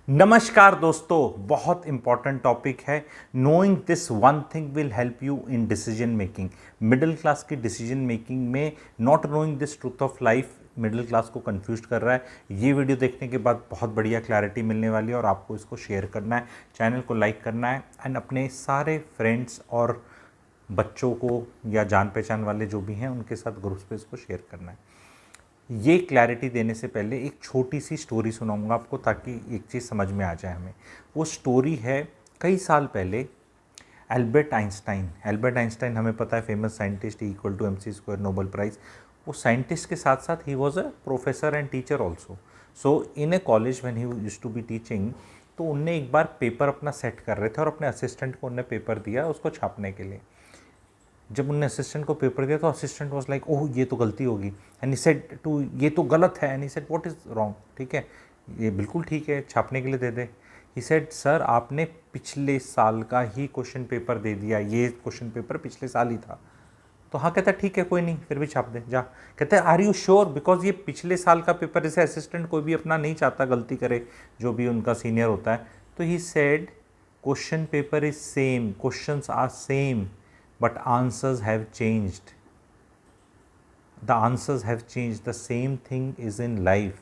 नमस्कार दोस्तों, बहुत इंपॉर्टेंट टॉपिक है। Knowing this one thing will help you in decision making. Middle class की डिसीजन मेकिंग में not knowing this truth of life middle class को confuse कर रहा है। ये वीडियो देखने के बाद बहुत बढ़िया क्लैरिटी मिलने वाली है और आपको इसको शेयर करना है, चैनल को लाइक करना है एंड अपने सारे फ्रेंड्स और बच्चों को या जान पहचान वाले जो भी हैं उनके साथ ग्रुप्स पे इसको शेयर करना है। ये क्लैरिटी देने से पहले एक छोटी सी स्टोरी सुनाऊंगा आपको ताकि एक चीज़ समझ में आ जाए हमें। वो स्टोरी है कई साल पहले। एल्बर्ट आइंस्टाइन हमें पता है famous scientist, equal to MC² Nobel prize. वो साइंटिस्ट के साथ साथ ही was a professor and teacher also. So in a college when he used to be teaching, तो उनने एक बार पेपर अपना सेट कर रहे थे और अपने असिस्टेंट को उनने पेपर दिया उसको छापने के लिए। जब उनने असिस्टेंट को पेपर दिया तो असिस्टेंट वाज लाइक, ओह ये तो गलती होगी, एंड ही सेड टू, ये तो गलत है, and he said what is wrong. ठीक है, ये बिल्कुल ठीक है, छापने के लिए दे दे। ही सेड सर आपने पिछले साल का ही क्वेश्चन पेपर दे दिया, ये क्वेश्चन पेपर पिछले साल ही था। तो हाँ, कहता है ठीक है कोई नहीं, फिर भी छाप दे जा। कहते हैं आर यू श्योर, बिकॉज ये पिछले साल का पेपर, जैसे असिस्टेंट कोई भी अपना नहीं चाहता गलती करे, जो भी उनका सीनियर होता है। तो he said question paper is same, questions are same, but answers have changed. The answers have changed. The same thing is in life.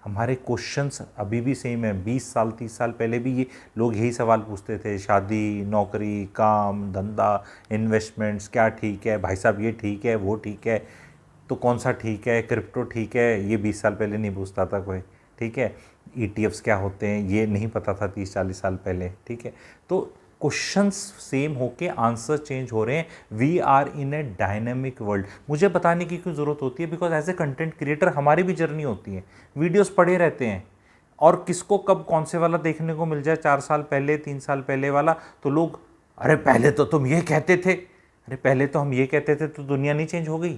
हमारे क्वेश्चंस अभी भी सेम है। 20 साल 30 साल पहले भी ये लोग यही सवाल पूछते थे, शादी, नौकरी, काम धंधा, इन्वेस्टमेंट्स, क्या ठीक है भाई साहब, ये ठीक है वो ठीक है, तो कौन सा ठीक है, क्रिप्टो ठीक है, ये 20 साल पहले नहीं पूछता था कोई। ठीक है, ETFs क्या होते हैं ये नहीं पता था 30-40 साल पहले। ठीक है, तो क्वेश्चंस सेम होके आंसर चेंज हो रहे हैं। We are in a dynamic world. मुझे बताने की क्यों ज़रूरत होती है, because as a content creator हमारी भी जर्नी होती है, वीडियोस पड़े रहते हैं, और किसको कब कौन से वाला देखने को मिल जाए, 4 साल पहले 3 साल पहले वाला, तो लोग, अरे पहले तो तुम ये कहते थे, अरे पहले तो हम ये कहते थे, तो दुनिया नहीं चेंज हो गई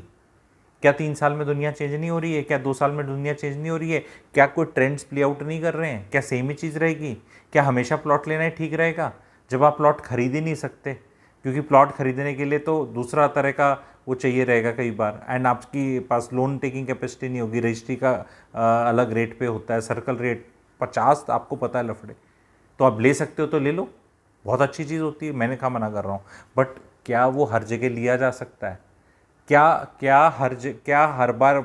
क्या? 3 साल में दुनिया चेंज नहीं हो रही है क्या? 2 साल में दुनिया चेंज नहीं हो रही है क्या? कोई ट्रेंड्स प्ले आउट नहीं कर रहे हैं क्या? सेम ही चीज़ रहेगी क्या? हमेशा प्लॉट लेना ही ठीक रहेगा जब आप प्लॉट खरीद ही नहीं सकते? क्योंकि प्लॉट खरीदने के लिए तो दूसरा तरह का वो चाहिए रहेगा कई बार, एंड आपकी पास लोन टेकिंग कैपेसिटी नहीं होगी। रजिस्ट्री का अलग रेट पे होता है, सर्कल रेट 50, आपको पता है लफड़े। तो आप ले सकते हो तो ले लो, बहुत अच्छी चीज़ होती है, मैंने कहा मना कर रहा हूँ। बट क्या वो हर जगह लिया जा सकता है? क्या क्या हर बार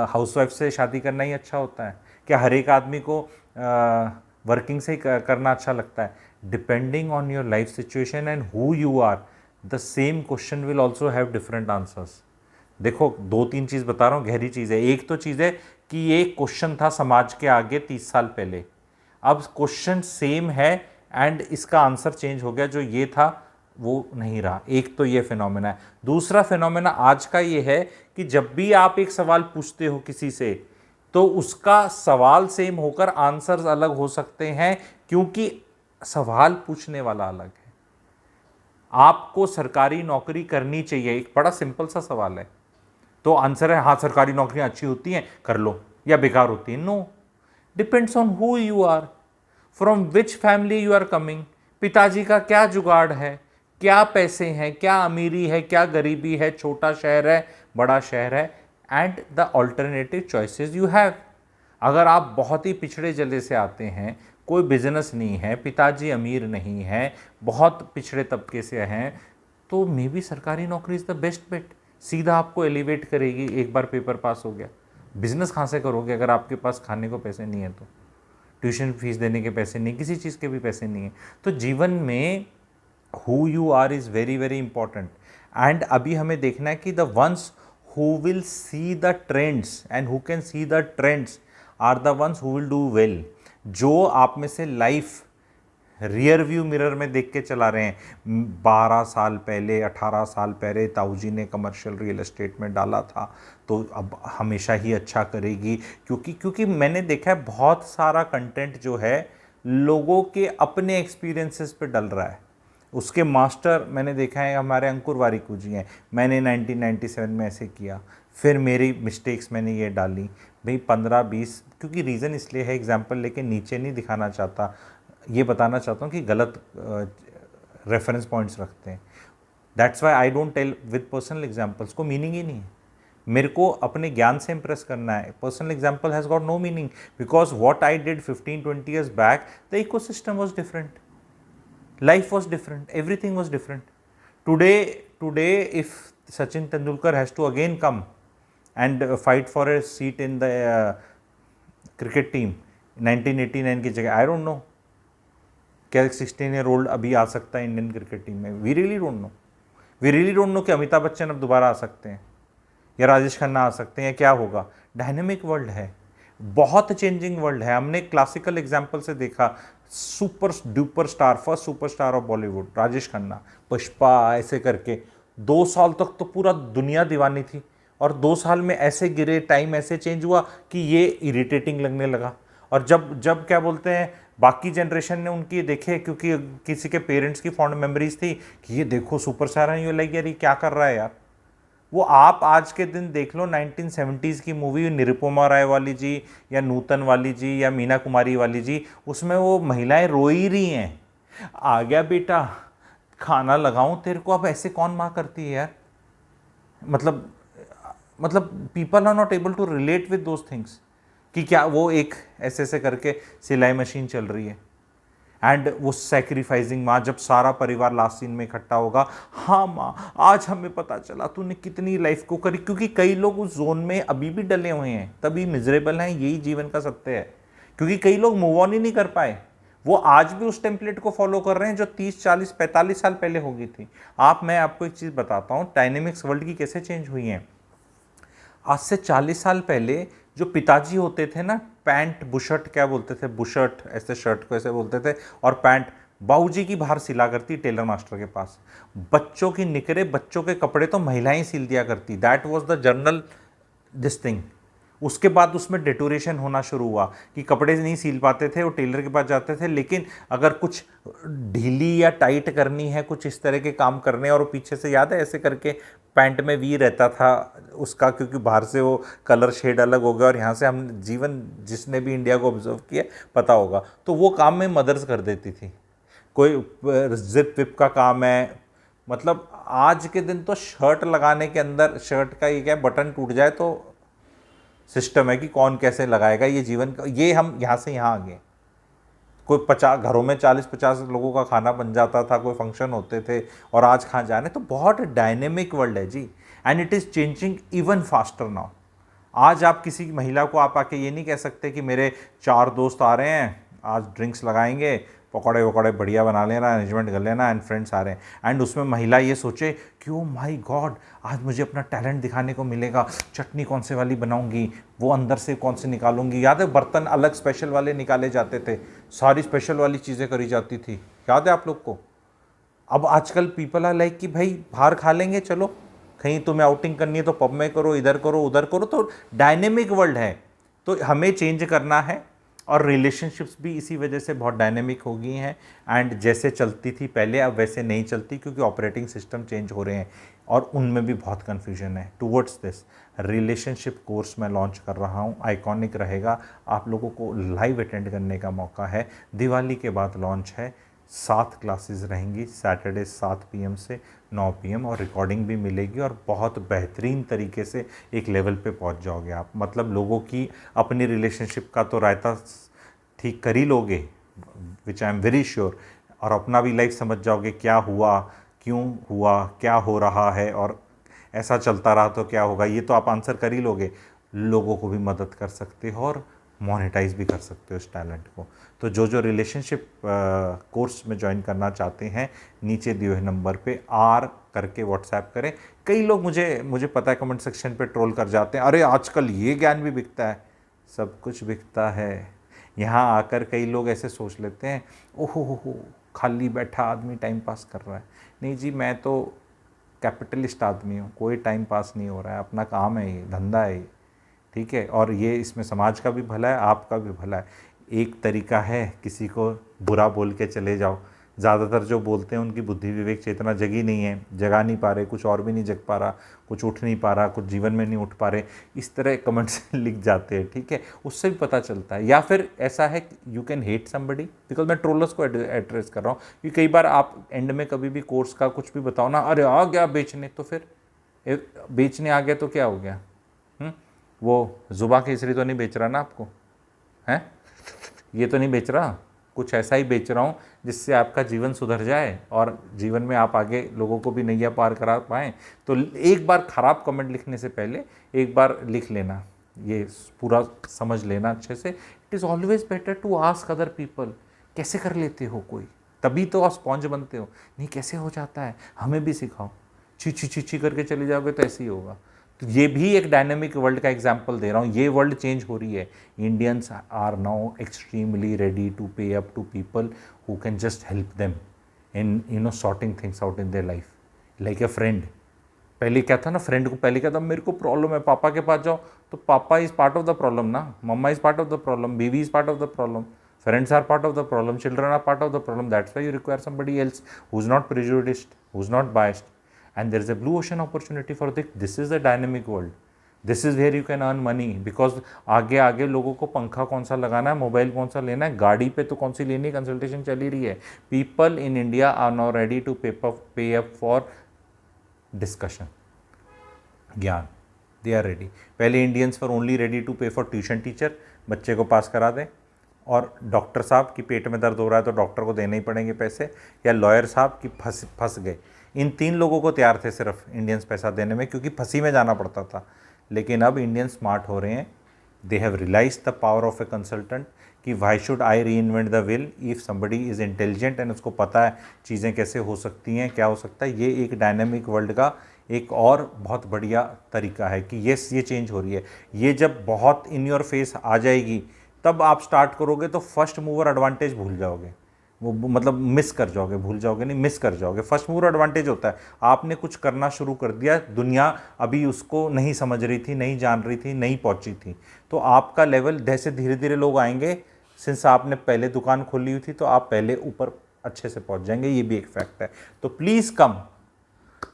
हाउसवाइफ से शादी करना ही अच्छा होता है? क्या हर एक आदमी को वर्किंग से ही करना अच्छा लगता है? Depending on your life situation and who you are, the same question will also have different answers. देखो 2-3 चीज़ बता रहा हूँ, गहरी चीज़ है। एक तो चीज़ है कि ये क्वेश्चन था समाज के आगे 30 साल पहले, अब क्वेश्चन सेम है एंड इसका आंसर चेंज हो गया, जो ये था वो नहीं रहा। एक तो ये फिनोमेना है। दूसरा फिनोमेना आज का ये है कि जब भी आप एक सवाल पूछते हो किसी से, तो उसका सवाल सेम होकर आंसर्स अलग हो सकते हैं, क्योंकि सवाल पूछने वाला अलग है। आपको सरकारी नौकरी करनी चाहिए, एक बड़ा सिंपल सा सवाल है, तो आंसर है हाँ सरकारी नौकरियां अच्छी होती हैं कर लो, या बेकार होती हैं? No, depends on who you are, from which family you are coming, पिताजी का क्या जुगाड़ है, क्या पैसे हैं, क्या अमीरी है, क्या गरीबी है, छोटा शहर है, बड़ा शहर है, and the alternative choices you have. अगर आप बहुत ही पिछड़े जले से आते हैं, कोई बिजनेस नहीं है, पिताजी अमीर नहीं है, बहुत पिछड़े तबके से हैं, तो मे बी सरकारी नौकरी इज़ द बेस्ट बेट। सीधा आपको एलिवेट करेगी, एक बार पेपर पास हो गया। बिजनेस कहाँ से करोगे अगर आपके पास खाने को पैसे नहीं है? तो ट्यूशन फीस देने के पैसे नहीं, किसी चीज़ के भी पैसे नहीं है। तो जीवन में who you are is very very important. And अभी हमें देखना है कि the ones who will see the trends and who can see the trends are the ones who will do well. जो आप में से लाइफ रियर व्यू मिरर में देख के चला रहे हैं, 12 साल पहले 18 साल पहले ताऊजी ने कमर्शियल रियल एस्टेट में डाला था, तो अब हमेशा ही अच्छा करेगी। क्योंकि मैंने देखा है बहुत सारा कंटेंट जो है लोगों के अपने एक्सपीरियंसेस पे डल रहा है। उसके मास्टर मैंने देखा है हमारे अंकुर वारिकू जी हैं। मैंने 1997 में ऐसे किया, फिर मेरी मिस्टेक्स मैंने ये डाली भाई 15-20, क्योंकि रीज़न इसलिए है, एग्जाम्पल लेके नीचे नहीं दिखाना चाहता, ये बताना चाहता हूँ कि गलत रेफरेंस पॉइंट्स रखते हैं। That's why I don't tell with personal examples, को मीनिंग ही नहीं है। मेरे को अपने ज्ञान से इंप्रेस करना है. Personal example has got no meaning because what I did 15-20 years back, the ecosystem was different, life was different, everything was different. Today if Sachin Tendulkar has to again come and fight for a seat in the cricket team 1989 की जगह, I don't know क्या 16-year-old अभी आ सकता है Indian cricket team में. We really don't know कि अमिताभ बच्चन अब दोबारा आ सकते हैं या राजेश खन्ना आ सकते हैं या क्या होगा. डायनेमिक वर्ल्ड है, बहुत चेंजिंग वर्ल्ड है. हमने क्लासिकल एग्जाम्पल से देखा, super duper star, first superstar of Bollywood Rajesh Khanna, Pushpa, ऐसे करके 2 साल तक तो पूरा दुनिया दीवानी थी और 2 साल में ऐसे गिरे, टाइम ऐसे चेंज हुआ कि ये इरिटेटिंग लगने लगा. और जब क्या बोलते हैं, बाकी जनरेशन ने उनकी देखे, क्योंकि किसी के पेरेंट्स की फॉन्ड मेमोरीज थी कि ये देखो सुपरस्टार है, ये लाइक यार ये क्या कर रहा है यार. वो आप आज के दिन देख लो 1970s की मूवी निरुपमा राय वाली जी या नूतन वाली जी या मीना कुमारी वाली जी, उसमें वो महिलाएं रो ही रही हैं, आ गया बेटा खाना लगाऊं तेरे को. अब ऐसे कौन माँ करती है यार. मतलब people are not able to relate with those things कि क्या वो एक ऐसे करके सिलाई मशीन चल रही है एंड वो सैक्रिफाइसिंग माँ, जब सारा परिवार लास्ट सीन में इकट्ठा होगा, हाँ माँ आज हमें पता चला तूने कितनी लाइफ को करी. क्योंकि कई लोग उस जोन में अभी भी डले हुए हैं, तभी मिजरेबल हैं. यही जीवन का सत्य है. क्योंकि कई लोग मूव ऑन ही नहीं कर पाए, वो आज भी उस टेम्पलेट को फॉलो कर रहे हैं जो 30-40-45 साल पहले हो गई थी. मैं आपको एक चीज़ बताता हूँ, डायनेमिक्स वर्ल्ड की कैसे चेंज हुई है. आज से 40 साल पहले जो पिताजी होते थे ना, पैंट बुशर्ट क्या बोलते थे, बुशर्ट ऐसे शर्ट को ऐसे बोलते थे, और पैंट बाबूजी की बाहर सिला करती टेलर मास्टर के पास. बच्चों की निकरे, बच्चों के कपड़े तो महिलाएं सिल दिया करती. That was the general this thing. उसके बाद उसमें डेटोरेशन होना शुरू हुआ कि कपड़े नहीं सिल पाते थे, वो टेलर के पास जाते थे. लेकिन अगर कुछ ढीली या टाइट करनी है, कुछ इस तरह के काम करने, और पीछे से याद है ऐसे करके पैंट में वी रहता था उसका, क्योंकि बाहर से वो कलर शेड अलग हो गया और यहाँ से हम जीवन, जिसने भी इंडिया को ऑब्जर्व किया पता होगा, तो वो काम में मदर्स कर देती थी. कोई जिप विप का काम है, मतलब आज के दिन तो शर्ट लगाने के अंदर शर्ट का ये क्या बटन टूट जाए तो सिस्टम है कि कौन कैसे लगाएगा. ये जीवन का, ये हम यहाँ से यहाँ आ गए. कोई 50 घरों में 40-50 लोगों का खाना बन जाता था, कोई फंक्शन होते थे, और आज कहाँ जाने. तो बहुत डायनेमिक वर्ल्ड है जी, and it is changing even faster now. आज आप किसी महिला को आप आके ये नहीं कह सकते कि मेरे 4 दोस्त आ रहे हैं, आज ड्रिंक्स लगाएंगे, पकौड़े वकौड़े बढ़िया बना लेना, अरेंजमेंट कर लेना, एंड फ्रेंड्स आ रहे हैं, एंड उसमें महिला ये सोचे कि ओ माय गॉड आज मुझे अपना टैलेंट दिखाने को मिलेगा, चटनी कौन से वाली बनाऊंगी, वो अंदर से कौन से निकालूंगी. याद है बर्तन अलग स्पेशल वाले निकाले जाते थे, सारी स्पेशल वाली चीज़ें करी जाती थी, याद है आप लोग को. अब आजकल पीपल आर लाइक कि भाई बाहर खा लेंगे, चलो कहीं तुम्हें आउटिंग करनी है तो पब में करो, इधर करो उधर करो. तो डायनेमिक वर्ल्ड है, तो हमें चेंज करना है. और रिलेशनशिप्स भी इसी वजह से बहुत डायनेमिक हो गई हैं, एंड जैसे चलती थी पहले अब वैसे नहीं चलती, क्योंकि ऑपरेटिंग सिस्टम चेंज हो रहे हैं और उनमें भी बहुत कन्फ्यूजन है. टूवर्ड्स दिस रिलेशनशिप कोर्स मैं लॉन्च कर रहा हूँ, आइकॉनिक रहेगा, आप लोगों को लाइव अटेंड करने का मौका है. दिवाली के बाद लॉन्च है. 7 क्लासेस रहेंगी, सैटरडे 7 PM से 9 PM, और रिकॉर्डिंग भी मिलेगी, और बहुत बेहतरीन तरीके से एक लेवल पे पहुंच जाओगे आप. मतलब लोगों की अपनी रिलेशनशिप का तो रायता ठीक कर ही लोगे, विच आई एम वेरी श्योर, और अपना भी लाइफ समझ जाओगे, क्या हुआ, क्यों हुआ, क्या हो रहा है, और ऐसा चलता रहा तो क्या होगा, ये तो आप आंसर कर ही लोगे. लोगों को भी मदद कर सकते हो और मोनेटाइज भी कर सकते हो इस टैलेंट को. तो जो रिलेशनशिप कोर्स में ज्वाइन करना चाहते हैं, नीचे दिए हुए नंबर पे आर करके व्हाट्सएप करें. कई लोग मुझे पता है कमेंट सेक्शन पे ट्रोल कर जाते हैं, अरे आजकल ये ज्ञान भी बिकता है. सब कुछ बिकता है. यहाँ आकर कई लोग ऐसे सोच लेते हैं, ओहो हो खाली बैठा आदमी टाइम पास कर रहा है. नहीं जी, मैं तो कैपिटलिस्ट आदमी हूँ, कोई टाइम पास नहीं हो रहा है, अपना काम है, ये धंधा है, ठीक है. और ये इसमें समाज का भी भला है, आपका भी भला है. एक तरीका है, किसी को बुरा बोल के चले जाओ. ज़्यादातर जो बोलते हैं उनकी बुद्धि विवेक चेतना जगी नहीं है, जगा नहीं पा रहे, कुछ और भी नहीं जग पा रहा, कुछ उठ नहीं पा रहा, कुछ जीवन में नहीं उठ पा रहे, इस तरह कमेंट्स लिख जाते हैं, ठीक है. उससे भी पता चलता है. या फिर ऐसा है you can hate somebody, because मैं ट्रोलर्स को एड्रेस कर रहा हूँ, कि कई बार आप एंड में कभी भी कोर्स का कुछ भी बताओ ना, अरे आ गया बेचने, तो फिर बेचने आ गया तो क्या हो गया, वो जुबा केसरी तो नहीं बेच रहा ना आपको, हैं? ये तो नहीं बेच रहा, कुछ ऐसा ही बेच रहा हूँ जिससे आपका जीवन सुधर जाए और जीवन में आप आगे लोगों को भी नैया पार करा पाएँ। तो एक बार ख़राब कमेंट लिखने से पहले एक बार लिख लेना, ये पूरा समझ लेना अच्छे से। It is always better to ask other people, कैसे कर लेते हो कोई, तभी तो आप स्पॉन्ज बनते हो। नहीं कैसे हो जाता है, हमें भी सिखाओ। छी छी छी छी करके चले जाओगे तो ऐसे ही होगा। तो ये भी एक डायनेमिक वर्ल्ड का एग्जाम्पल दे रहा हूँ, ये वर्ल्ड चेंज हो रही है। Indians are now extremely ready to pay up to people who can just help them in sorting things out in their life, like a friend. पहले क्या था ना, फ्रेंड को पहले क्या था, मेरे को प्रॉब्लम है, पापा के पास जाओ, तो papa is part of the problem ना, mumma is part of the problem, biwi is part of the problem, friends are part of the problem, children are part of the problem. That's why you require somebody else who's not prejudiced, who's not biased. And there is a blue ocean opportunity for this is a dynamic world. This is where you can earn money, because आगे आगे लोगों को पंखा कौन सा लगाना है, mobile कौन सा लेना है, गाड़ी पे तो कौन सी लेनी है, कंसल्टेशन चल ही रही है। People in India are now ready to pay up for discussion, ज्ञान, दे आर रेडी। पहले Indians were only ready to pay for tuition teacher, बच्चे को पास करा दें, और डॉक्टर साहब की पेट में दर्द हो रहा है तो डॉक्टर को देने ही पड़ेंगे पैसे, या लॉयर साहब की फंस गए। इन 3 लोगों को तैयार थे सिर्फ इंडियंस पैसा देने में, क्योंकि फंसी में जाना पड़ता था। लेकिन अब इंडियन स्मार्ट हो रहे हैं, they have realise the power of a consultant, कि why should I reinvent the wheel if somebody is intelligent and उसको पता है चीज़ें कैसे हो सकती हैं, क्या हो सकता है। ये एक डायनेमिक वर्ल्ड का एक और बहुत बढ़िया तरीका है कि ये चेंज हो रही है। ये जब बहुत इन योर फेस आ जाएगी तब आप स्टार्ट करोगे तो फर्स्ट मूवर एडवांटेज भूल जाओगे, वो मतलब मिस कर जाओगे, भूल जाओगे नहीं, मिस कर जाओगे। फर्स्ट मूवर एडवांटेज होता है, आपने कुछ करना शुरू कर दिया, दुनिया अभी उसको नहीं समझ रही थी, नहीं जान रही थी, नहीं पहुंची थी, तो आपका लेवल जैसे धीरे धीरे लोग आएंगे, सिंस आपने पहले दुकान खोली हुई थी तो आप पहले ऊपर अच्छे से पहुंच जाएंगे, ये भी एक फैक्ट है। तो प्लीज़ कम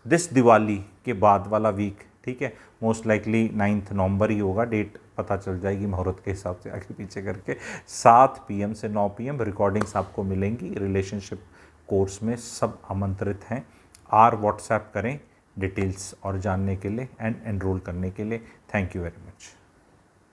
दिस दिवाली के बाद वाला वीक, ठीक है, मोस्ट लाइकली 9 नवंबर ही होगा, डेट पता चल जाएगी मुहूर्त के हिसाब से आगे पीछे करके। 7 PM से 9 PM रिकॉर्डिंग्स आपको मिलेंगी। रिलेशनशिप कोर्स में सब आमंत्रित हैं। व्हाट्सएप करें डिटेल्स और जानने के लिए एंड एनरोल करने के लिए। Thank you very much.